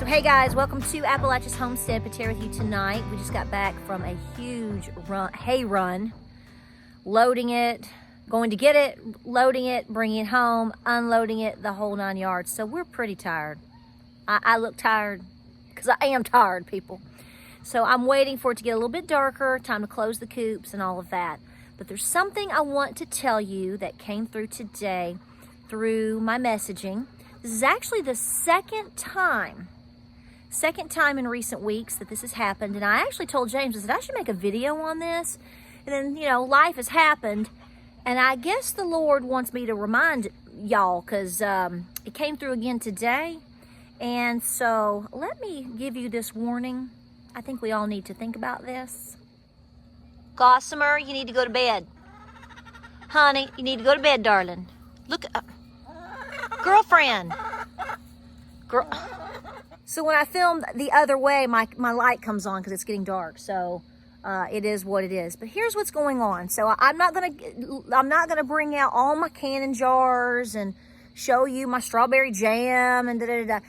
Hey guys, welcome to Appalachia's Homestead. Patara with you tonight. We just got back from a huge hay run, loading it, going to get it, loading it, bringing it home, unloading it, the whole 9 yards. So we're pretty tired. I look tired because I am tired, people. So I'm waiting for it to get a little bit darker, time to close the coops and all of that. But there's something I want to tell you that came through today through my messaging. This is actually the second time in recent weeks that this has happened. And I actually told James, I said, I should make a video on this. And then, life has happened. And I guess the Lord wants me to remind y'all because it came through again today. And so let me give you this warning. I think we all need to think about this. Gossamer, you need to go to bed. Honey, you need to go to bed, darling. Look, girlfriend. So when I film the other way, my light comes on because it's getting dark. So it is what it is. But here's what's going on. So I'm not gonna bring out all my canning jars and show you my strawberry jam and da-da-da-da.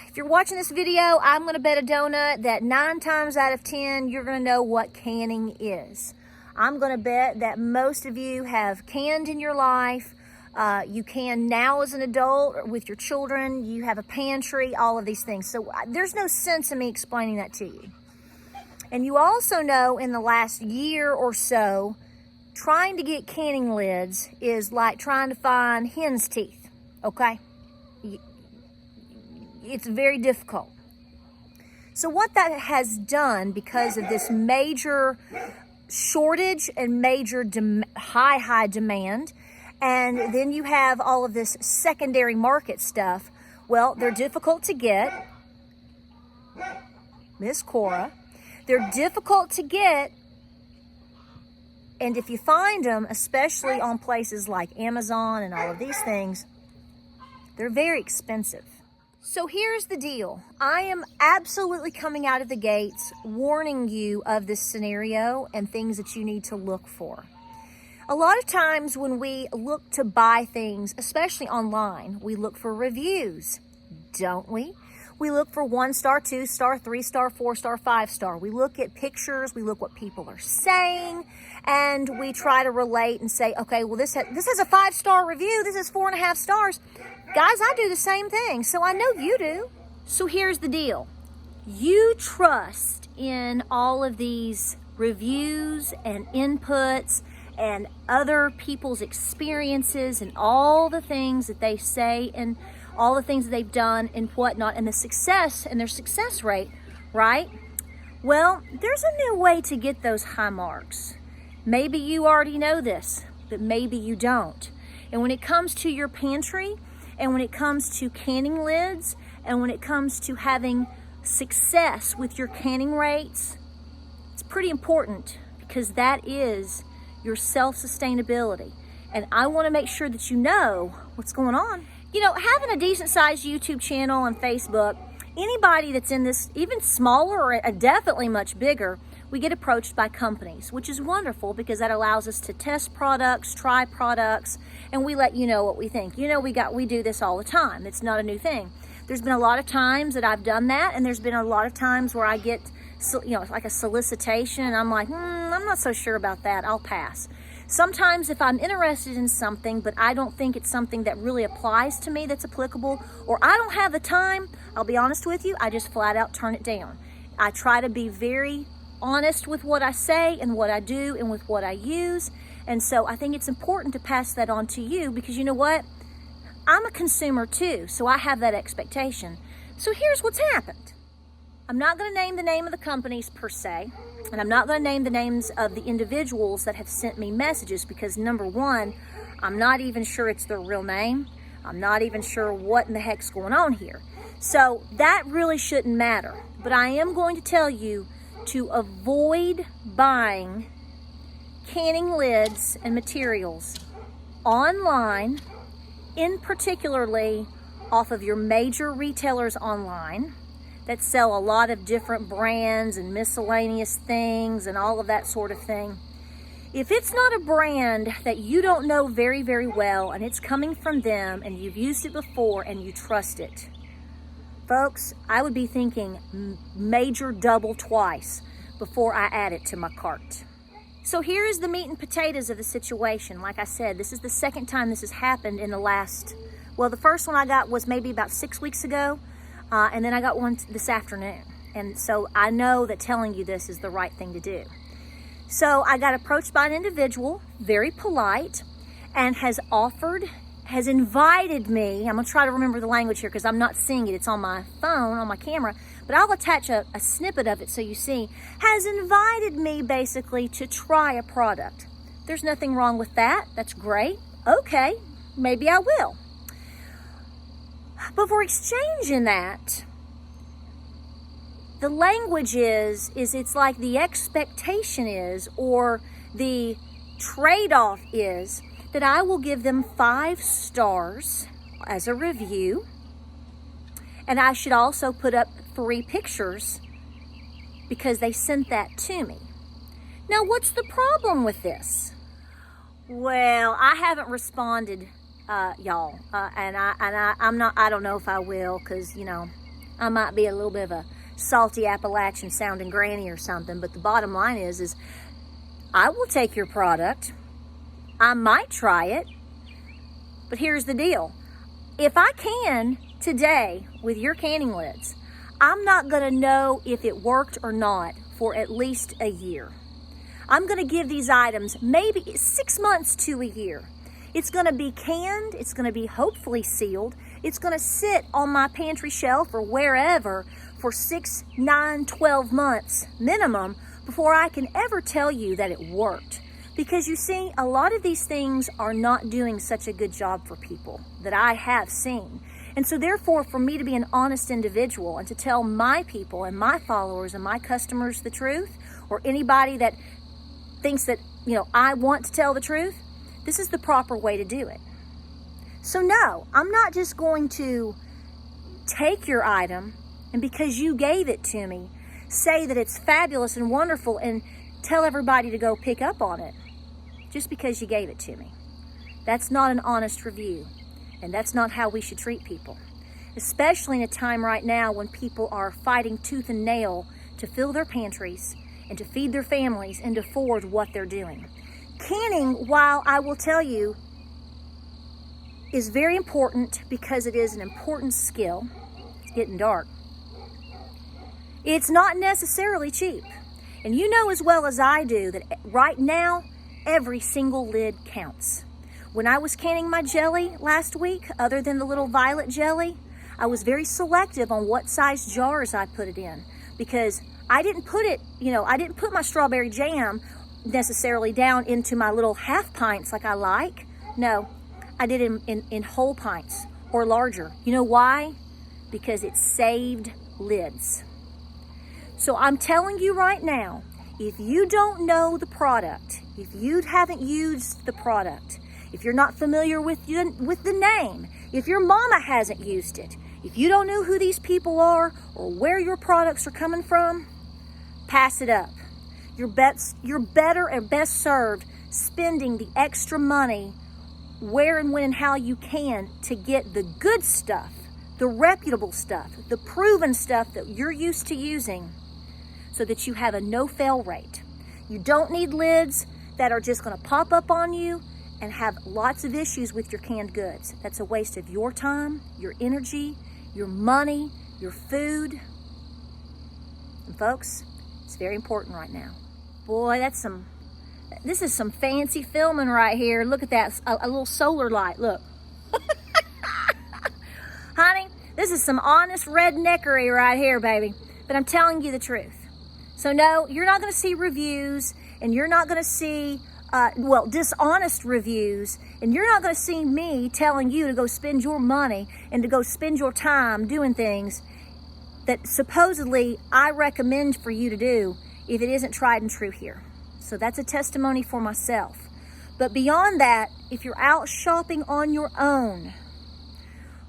If you're watching this video, I'm gonna bet a donut that 9 times out of 10, you're gonna know what canning is. I'm gonna bet that most of you have canned in your life. You can now as an adult with your children. You have a pantry, all of these things. So there's no sense in me explaining that to you. And you also know in the last year or so, trying to get canning lids is like trying to find hen's teeth, okay? It's very difficult. So what that has done because of this major shortage and major high demand, and then you have all of this secondary market stuff. Well, they're difficult to get. Miss Cora. They're difficult to get. And if you find them, especially on places like Amazon and all of these things, they're very expensive. So here's the deal. I am absolutely coming out of the gates warning you of this scenario and things that you need to look for. A lot of times when we look to buy things, especially online, we look for reviews, don't we? We look for 1-star, 2-star, 3-star, 4-star, 5-star. We look at pictures, we look what people are saying, and we try to relate and say, okay, well, this has a 5-star review, this is 4.5 stars. Guys, I do the same thing, so I know you do. So here's the deal. You trust in all of these reviews and inputs and other people's experiences and all the things that they say and all the things that they've done and whatnot and the success and their success rate, right? Well, there's a new way to get those high marks. Maybe you already know this, but maybe you don't. And when it comes to your pantry and when it comes to canning lids and when it comes to having success with your canning rates, it's pretty important because that is your self-sustainability. And I want to make sure that you know what's going on. Having a decent sized YouTube channel on Facebook, anybody that's in this, even smaller or definitely much bigger, we get approached by companies, which is wonderful because that allows us to test products, try products, and we let you know what we think. We do this all the time. It's not a new thing. There's been a lot of times that I've done that, and there's been a lot of times where I get like a solicitation and I'm like, I'm not so sure about that, I'll pass. Sometimes if I'm interested in something, but I don't think it's something that really applies to me that's applicable, or I don't have the time, I'll be honest with you, I just flat out turn it down. I try to be very honest with what I say and what I do and with what I use. And so I think it's important to pass that on to you because you know what? I'm a consumer too, so I have that expectation. So here's what's happened. I'm not going to name the name of the companies per se, and I'm not going to name the names of the individuals that have sent me messages because number one, I'm not even sure it's their real name. I'm not even sure what in the heck's going on here. So that really shouldn't matter. But I am going to tell you to avoid buying canning lids and materials online, in particularly off of your major retailers online that sell a lot of different brands and miscellaneous things and all of that sort of thing. If it's not a brand that you don't know very, very well and it's coming from them and you've used it before and you trust it, folks, I would be thinking major double twice before I add it to my cart. So here is the meat and potatoes of the situation. Like I said, this is the second time this has happened in the last, well, the first one I got was maybe about 6 weeks ago, and then I got one this afternoon. And so I know that telling you this is the right thing to do. So I got approached by an individual, very polite, and has invited me. I'm gonna try to remember the language here because I'm not seeing it. It's on my phone, on my camera, but I'll attach a snippet of it so you see. Has invited me basically to try a product. There's nothing wrong with that. That's great. Okay, maybe I will. But for exchanging that, the language is it's like the expectation is, or the trade-off is, that I will give them 5 stars as a review, and I should also put up 3 pictures because they sent that to me. Now, what's the problem with this? Well, I haven't responded, y'all, and I don't know if I will, because you know I might be a little bit of a salty Appalachian sounding granny or something. But the bottom line is I will take your product. I might try it, but here's the deal. If I can today with your canning lids, I'm not gonna know if it worked or not for at least a year. I'm gonna give these items maybe 6 months to a year. It's gonna be canned, it's gonna be hopefully sealed, it's gonna sit on my pantry shelf or wherever for 6, 9, 12 months minimum before I can ever tell you that it worked. Because you see, a lot of these things are not doing such a good job for people that I have seen. And so therefore, for me to be an honest individual and to tell my people and my followers and my customers the truth, or anybody that thinks that, you know, I want to tell the truth, this is the proper way to do it. So no, I'm not just going to take your item and because you gave it to me, say that it's fabulous and wonderful and tell everybody to go pick up on it just because you gave it to me. That's not an honest review, and that's not how we should treat people, especially in a time right now when people are fighting tooth and nail to fill their pantries and to feed their families and afford what they're doing. Canning, while I will tell you, is very important because it is an important skill. It's getting dark. It's not necessarily cheap. And you know as well as I do that right now, every single lid counts. When I was canning my jelly last week, other than the little violet jelly, I was very selective on what size jars I put it in because I didn't put it, I didn't put my strawberry jam necessarily down into my little half pints like I like. No, I did it in whole pints or larger. You know why? Because it saved lids. So I'm telling you right now, if you don't know the product, if you haven't used the product, if you're not familiar with the name, if your mama hasn't used it, if you don't know who these people are or where your products are coming from, pass it up. You're better and best served spending the extra money where and when and how you can to get the good stuff, the reputable stuff, the proven stuff that you're used to using, so that you have a no-fail rate. You don't need lids that are just gonna pop up on you and have lots of issues with your canned goods. That's a waste of your time, your energy, your money, your food. And folks, it's very important right now. Boy, this is some fancy filming right here. Look at that, a little solar light, look. Honey, this is some honest redneckery right here, baby. But I'm telling you the truth. So no, you're not gonna see reviews, and you're not gonna see, dishonest reviews, and you're not gonna see me telling you to go spend your money and to go spend your time doing things that supposedly I recommend for you to do if it isn't tried and true here. So that's a testimony for myself. But beyond that, if you're out shopping on your own,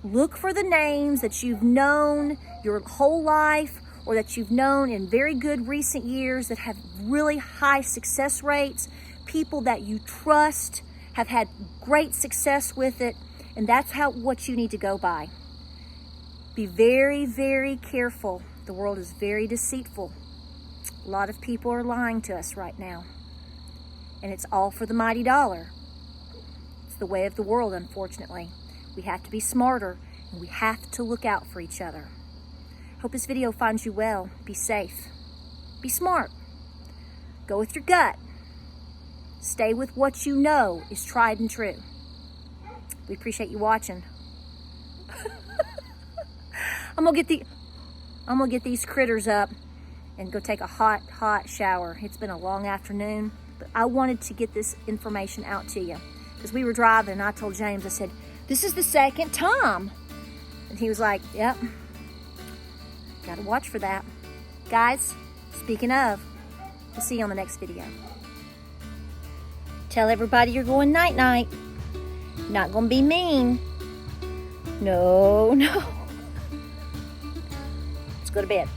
look for the names that you've known your whole life, or that you've known in very good recent years that have really high success rates, people that you trust, have had great success with it, and that's what you need to go by. be very, very careful. The world is very deceitful. A lot of people are lying to us right now. And it's all for the mighty dollar. It's the way of the world, unfortunately. We have to be smarter, and we have to look out for each other. Hope this video finds you well. Be safe. Be smart. Go with your gut. Stay with what you know is tried and true. We appreciate you watching. I'm gonna get these critters up and go take a hot shower. It's been a long afternoon, but I wanted to get this information out to you because we were driving and I told James, I said, this is the second time. And he was like, yep, gotta watch for that. Guys, speaking of, we'll see you on the next video. Tell everybody you're going night-night. Not gonna be mean. No. Let's go to bed.